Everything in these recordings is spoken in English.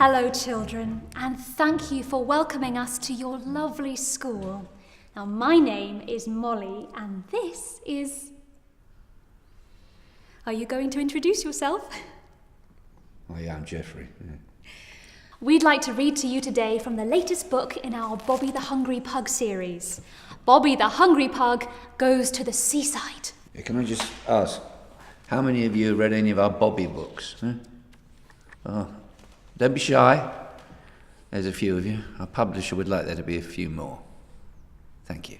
Hello, children, and thank you for welcoming us to your lovely school. Now, my name is Molly, and this is... Are you going to introduce yourself? Oh yeah, I'm Geoffrey. Yeah. We'd like to read to you today from the latest book in our Bobby the Hungry Pug series. Bobby the Hungry Pug goes to the seaside. Yeah, can I just ask, how many of you have read any of our Bobby books? Huh? Oh, don't be shy. There's a few of you. Our publisher would like there to be a few more. Thank you.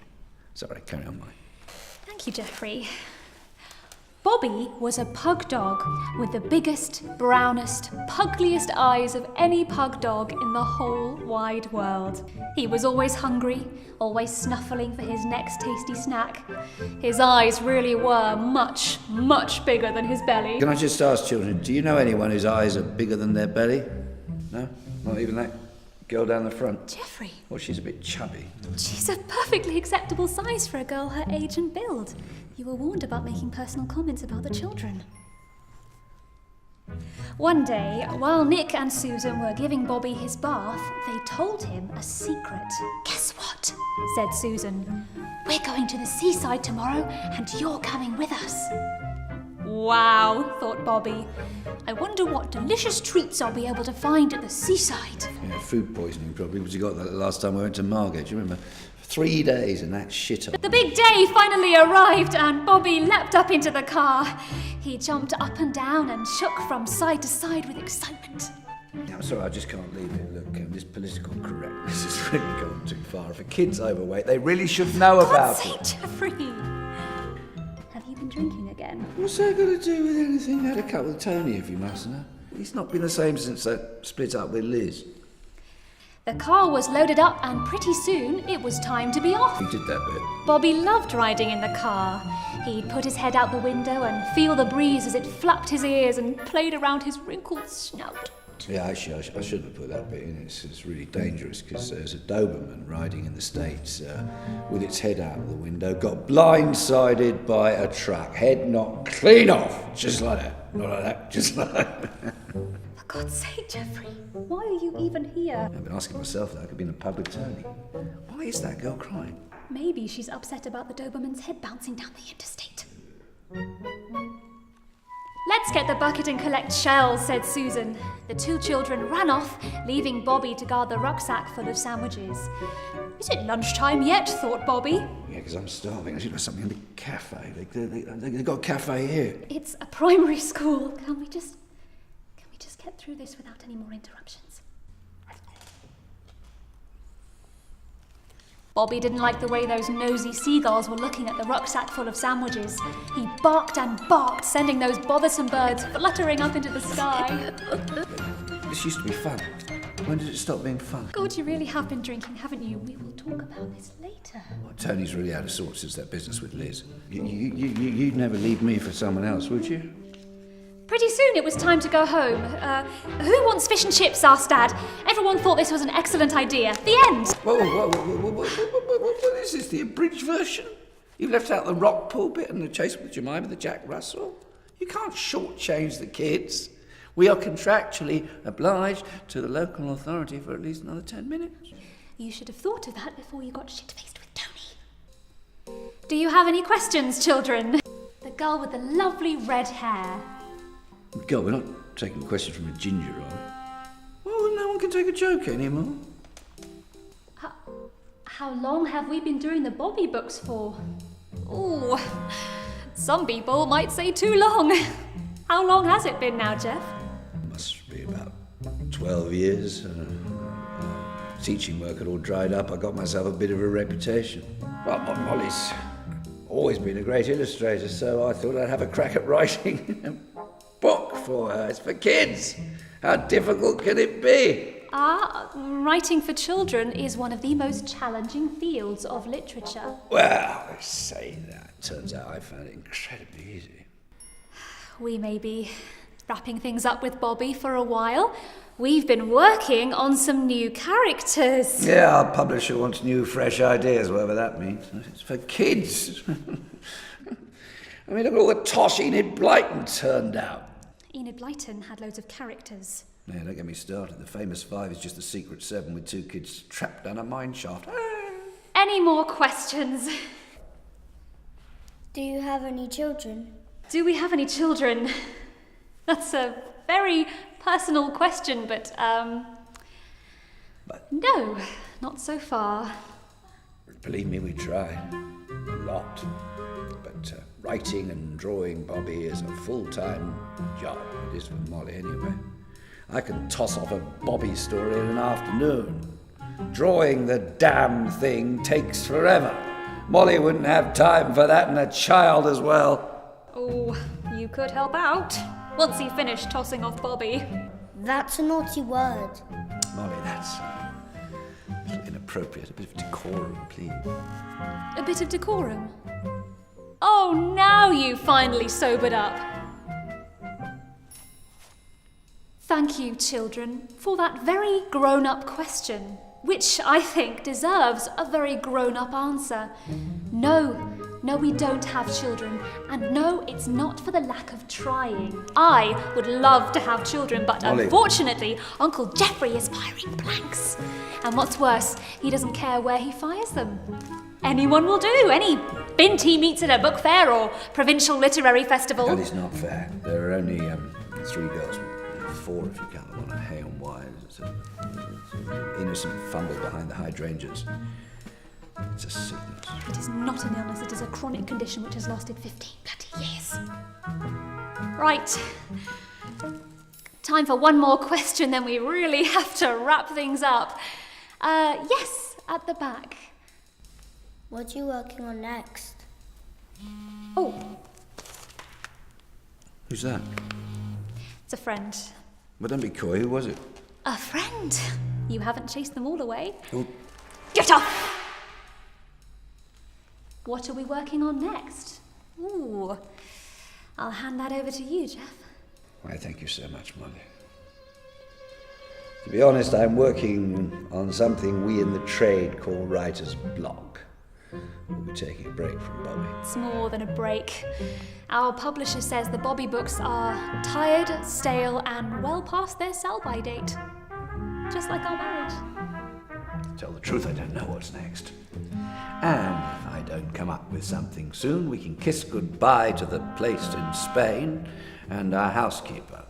Sorry, carry on, Molly. Thank you, Geoffrey. Bobby was a pug dog with the biggest, brownest, puggliest eyes of any pug dog in the whole wide world. He was always hungry, always snuffling for his next tasty snack. His eyes really were much, much bigger than his belly. Can I just ask, children, do you know anyone whose eyes are bigger than their belly? No? Not even that girl down the front? Geoffrey. Well, she's a bit chubby. She's a perfectly acceptable size for a girl her age and build. You were warned about making personal comments about the children. One day, while Nick and Susan were giving Bobby his bath, they told him a secret. "Guess what?" said Susan. "We're going to the seaside tomorrow, and you're coming with us." Wow, thought Bobby. I wonder what delicious treats I'll be able to find at the seaside. Yeah, food poisoning probably, because you got that the last time we went to Margate. Do you remember? 3 days and that shit up. The big day finally arrived, and Bobby leapt up into the car. He jumped up and down and shook from side to side with excitement. Yeah, I'm sorry, I just can't leave it. Look, this political correctness has really gone too far. If a kid's overweight, they really should know about God's it. sake, Geoffrey! Have you been drinking again? What's that got to do with anything? I had a cup with Tony, if you must know. He's not been the same since that split up with Liz. The car was loaded up, and pretty soon it was time to be off. He did that bit. Bobby loved riding in the car. He'd put his head out the window and feel the breeze as it flapped his ears and played around his wrinkled snout. Yeah, actually, I shouldn't have put that bit in. It's really dangerous, because there's a Doberman riding in the States with its head out of the window, got blindsided by a truck, head knocked clean off, just like that. Not like that, just like that. For God's sake, Geoffrey, why are you even here? I've been asking myself that. I could be in a pub with Tony. Why is that girl crying? Maybe she's upset about the Doberman's head bouncing down the interstate. "Let's get the bucket and collect shells," said Susan. The two children ran off, leaving Bobby to guard the rucksack full of sandwiches. Is it lunchtime yet? Thought Bobby. Yeah, because I'm starving. I should have something in the cafe. They've got a cafe here. It's a primary school. Can we just get through this without any more interruptions? Bobby didn't like the way those nosy seagulls were looking at the rucksack full of sandwiches. He barked and barked, sending those bothersome birds fluttering up into the sky. This used to be fun. When did it stop being fun? God, you really have been drinking, haven't you? We will talk about this later. Well, Tony's really out of sorts since that business with Liz. You'd never leave me for someone else, would you? Pretty soon it was time to go home. Who wants fish and chips? Asked Dad. Everyone thought this was an excellent idea. The end! What is this, the abridged version? You've left out the rock pulpit and the chase with Jemima, the Jack Russell. You can't shortchange the kids. We are contractually obliged to the local authority for at least another 10 minutes. You should have thought of that before you got shit-faced with Tony. Do you have any questions, children? The girl with the lovely red hair. God, we're not taking questions from a ginger, are we? Well, no one can take a joke anymore. How long have we been doing the Bobby books for? Ooh, some people might say too long. How long has it been now, Jeff? Must be about 12 years. Teaching work had all dried up. I got myself a bit of a reputation. Well, Molly's always been a great illustrator, so I thought I'd have a crack at writing a book for her. It's for kids. How difficult can it be? Writing for children is one of the most challenging fields of literature. Well, I say that. Turns out I found it incredibly easy. We may be wrapping things up with Bobby for a while. We've been working on some new characters. Yeah, our publisher wants new, fresh ideas, whatever that means. It's for kids. I mean, look at all the tosh Enid Blyton turned out. Enid Blyton had loads of characters. Yeah, don't get me started. The famous 5 is just a secret 7 with 2 kids trapped down a mine shaft. Any more questions? Do you have any children? Do we have any children? That's a very personal question, but no, not so far. Believe me, we try. A lot. But writing and drawing Bobby is a full-time job. It is for Molly anyway. I can toss off a Bobby story in an afternoon. Drawing the damn thing takes forever. Molly wouldn't have time for that, and a child as well. Oh, you could help out once you finish tossing off Bobby. That's a naughty word. Molly, that's a little inappropriate. A bit of decorum, please. A bit of decorum? Oh, now you finally sobered up. Thank you, children, for that very grown-up question, which I think deserves a very grown-up answer. No, we don't have children, and no, it's not for the lack of trying. I would love to have children, but Molly. Unfortunately, Uncle Geoffrey is firing blanks. And what's worse, he doesn't care where he fires them. Anyone will do, any bint he meets at a book fair or provincial literary festival. That is not fair. There are only 3 girls. 4 if you count the one on Hay on Wye. It's an innocent fumble behind the hydrangeas. It's a sickness. It is not an illness, it is a chronic condition which has lasted 15 bloody years. Right. Time for one more question, then we really have to wrap things up. Yes, at the back. What are you working on next? Oh, Who's that? it's a friend. Well, don't be coy. Who was it? A friend? You haven't chased them all away? Oh, Get off! What are we working on next? Ooh, I'll hand that over to you, Jeff. why, thank you so much, Molly. To be honest, I'm working on something we in the trade call writer's block. We'll be taking a break from Bobby. It's more than a break. Our publisher says the Bobby books are tired, stale, and well past their sell-by date. Just like our marriage. To tell the truth, I don't know what's next. And if I don't come up with something soon, we can kiss goodbye to the place in Spain and our housekeeper.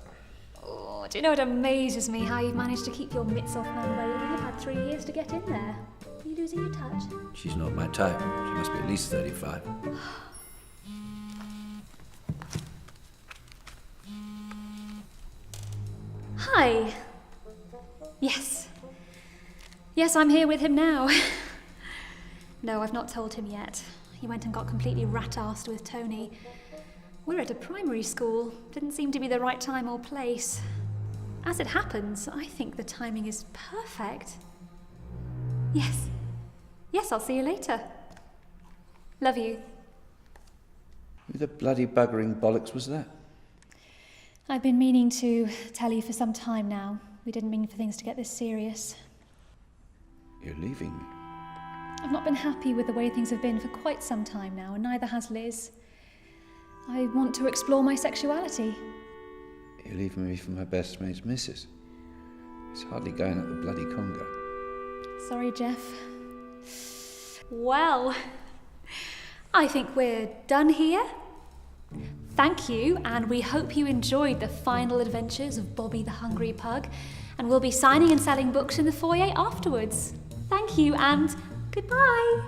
Oh, do you know what amazes me? How you've managed to keep your mitts off Manuela. You've had 3 years to get in there. Are you losing your touch? She's not my type. She must be at least 35. Hi. Yes. Yes, I'm here with him now. No, I've not told him yet. He went and got completely rat-arsed with Tony. We're at a primary school. Didn't seem to be the right time or place. As it happens, I think the timing is perfect. Yes. Yes, I'll see you later. Love you. Who the bloody buggering bollocks was that? I've been meaning to tell you for some time now. We didn't mean for things to get this serious. You're leaving me. I've not been happy with the way things have been for quite some time now, and neither has Liz. I want to explore my sexuality. You're leaving me for my best mate's missus. It's hardly going up the bloody Congo. Sorry, Jeff. Well, I think we're done here. Thank you, and we hope you enjoyed the final adventures of Bobby the Hungry Pug, and we'll be signing and selling books in the foyer afterwards. Thank you, and goodbye.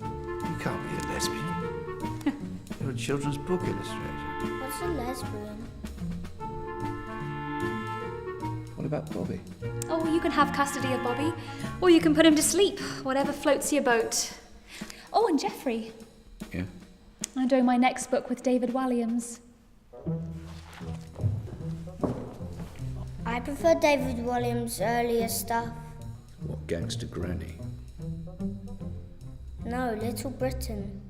You can't be a lesbian. You're a children's book illustrator. What's a lesbian? What about Bobby? Oh, you can have custody of Bobby, or you can put him to sleep, whatever floats your boat. Oh, and Geoffrey. Yeah? I'm doing my next book with David Walliams. I prefer David Williams' earlier stuff. What, Gangster Granny? No, Little Britain.